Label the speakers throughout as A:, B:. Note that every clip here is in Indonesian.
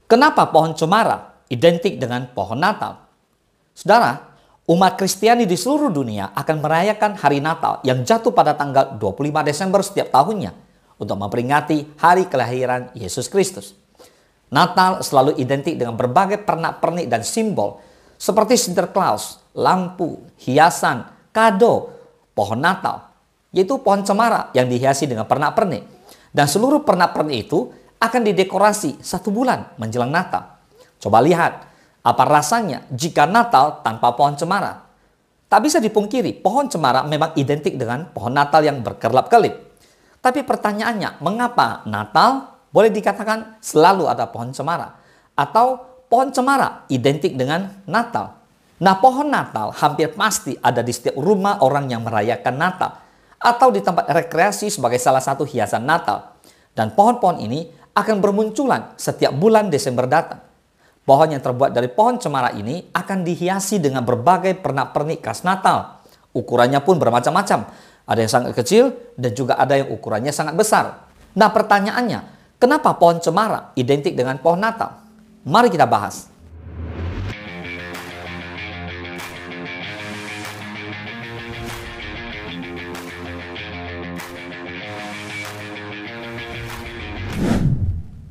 A: Kenapa pohon cemara identik dengan pohon Natal? Saudara, umat Kristiani di seluruh dunia akan merayakan hari Natal yang jatuh pada tanggal 25 Desember setiap tahunnya untuk memperingati hari kelahiran Yesus Kristus. Natal selalu identik dengan berbagai pernak-pernik dan simbol seperti Santa Claus, lampu, hiasan, kado, pohon Natal, yaitu pohon cemara yang dihiasi dengan pernak-pernik. Dan seluruh pernak-pernik itu akan didekorasi 1 bulan menjelang Natal. Coba lihat, apa rasanya jika Natal tanpa pohon cemara? Tak bisa dipungkiri, pohon cemara memang identik dengan pohon Natal yang berkelap-kelip. Tapi pertanyaannya, mengapa Natal boleh dikatakan selalu ada pohon cemara? Atau pohon cemara identik dengan Natal? Nah, pohon Natal hampir pasti ada di setiap rumah orang yang merayakan Natal, atau di tempat rekreasi sebagai salah satu hiasan Natal. Dan pohon-pohon ini akan bermunculan setiap bulan Desember datang. Pohon yang terbuat dari pohon cemara ini akan dihiasi dengan berbagai pernak-pernik khas Natal. Ukurannya pun bermacam-macam. Ada yang sangat kecil dan juga ada yang ukurannya sangat besar. Nah, pertanyaannya, kenapa pohon cemara identik dengan pohon Natal? Mari kita bahas.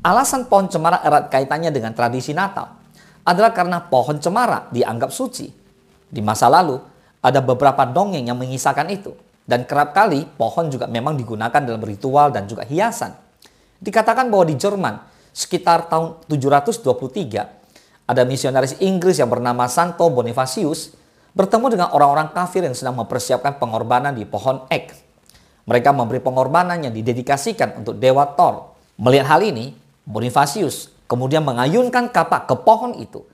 A: Alasan pohon cemara erat kaitannya dengan tradisi Natal adalah karena pohon cemara dianggap suci. Di masa lalu, ada beberapa dongeng yang mengisahkan itu. Dan kerap kali, pohon juga memang digunakan dalam ritual dan juga hiasan. Dikatakan bahwa di Jerman, sekitar tahun 723, ada misionaris Inggris yang bernama Santo Bonifacius bertemu dengan orang-orang kafir yang sedang mempersiapkan pengorbanan di pohon ek. Mereka memberi pengorbanan yang didedikasikan untuk Dewa Thor. Melihat hal ini, Bonifacius kemudian mengayunkan kapak ke pohon itu.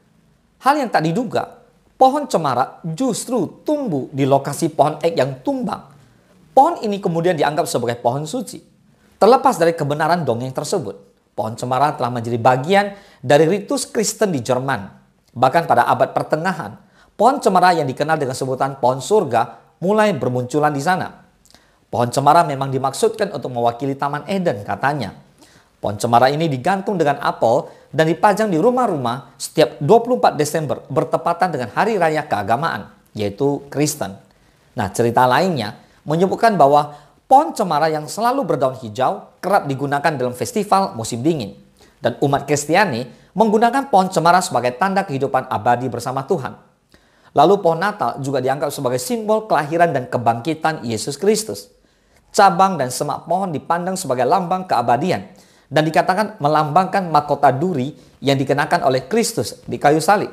A: Hal yang tak diduga, pohon cemara justru tumbuh di lokasi pohon ek yang tumbang. Pohon ini kemudian dianggap sebagai pohon suci. Terlepas dari kebenaran dongeng tersebut, pohon cemara telah menjadi bagian dari ritus Kristen di Jerman. Bahkan pada abad pertengahan, pohon cemara yang dikenal dengan sebutan pohon surga mulai bermunculan di sana. Pohon cemara memang dimaksudkan untuk mewakili Taman Eden katanya. Pohon cemara ini digantung dengan apel dan dipajang di rumah-rumah setiap 24 Desember bertepatan dengan hari raya keagamaan, yaitu Kristen. Nah, cerita lainnya menyebutkan bahwa pohon cemara yang selalu berdaun hijau kerap digunakan dalam festival musim dingin. Dan umat Kristiani menggunakan pohon cemara sebagai tanda kehidupan abadi bersama Tuhan. Lalu pohon Natal juga dianggap sebagai simbol kelahiran dan kebangkitan Yesus Kristus. Cabang dan semak pohon dipandang sebagai lambang keabadian dan dikatakan melambangkan mahkota duri yang dikenakan oleh Kristus di kayu salib.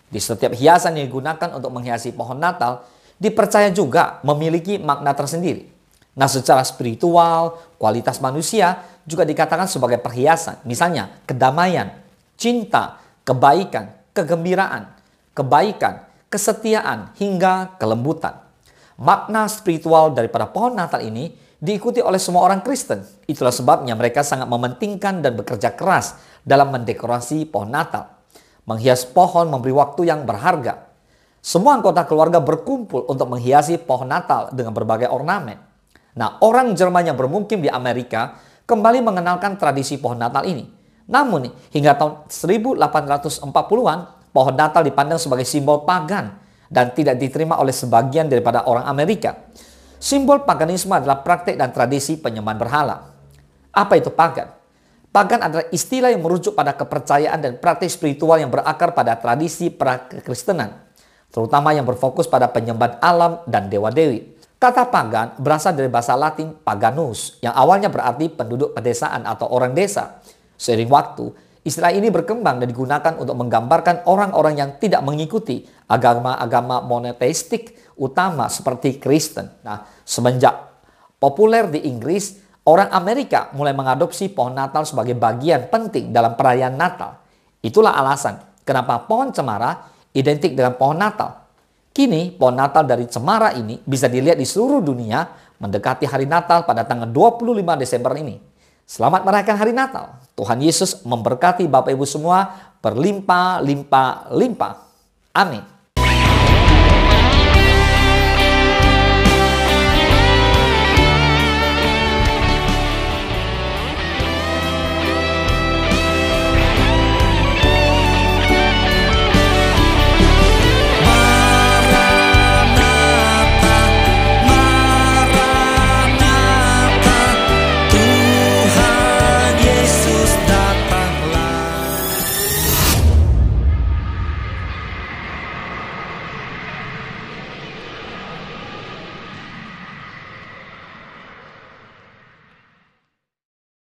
A: Di setiap hiasan yang digunakan untuk menghiasi pohon Natal, dipercaya juga memiliki makna tersendiri. Nah, secara spiritual, kualitas manusia juga dikatakan sebagai perhiasan. Misalnya, kedamaian, cinta, kebaikan, kegembiraan, kebaikan, kesetiaan, hingga kelembutan. Makna spiritual daripada pohon Natal ini diikuti oleh semua orang Kristen. Itulah sebabnya mereka sangat mementingkan dan bekerja keras dalam mendekorasi pohon Natal. Menghias pohon memberi waktu yang berharga. Semua anggota keluarga berkumpul untuk menghiasi pohon Natal dengan berbagai ornamen. Nah, orang Jerman yang bermukim di Amerika kembali mengenalkan tradisi pohon Natal ini. Namun, hingga tahun 1840-an, pohon Natal dipandang sebagai simbol pagan dan tidak diterima oleh sebagian daripada orang Amerika. Simbol paganisme adalah praktik dan tradisi penyembahan berhala. Apa itu pagan? Pagan adalah istilah yang merujuk pada kepercayaan dan praktik spiritual yang berakar pada tradisi pra-kekristenan, terutama yang berfokus pada penyembahan alam dan dewa-dewi. Kata pagan berasal dari bahasa Latin paganus, yang awalnya berarti penduduk pedesaan atau orang desa. Seiring waktu, istilah ini berkembang dan digunakan untuk menggambarkan orang-orang yang tidak mengikuti agama-agama monoteistik utama seperti Kristen. Nah, semenjak populer di Inggris, orang Amerika mulai mengadopsi pohon Natal sebagai bagian penting dalam perayaan Natal. Itulah alasan kenapa pohon cemara identik dengan pohon Natal. Kini, pohon Natal dari cemara ini bisa dilihat di seluruh dunia mendekati hari Natal pada tanggal 25 Desember ini. Selamat merayakan hari Natal. Tuhan Yesus memberkati Bapak Ibu semua berlimpah-limpah-limpah. Amin.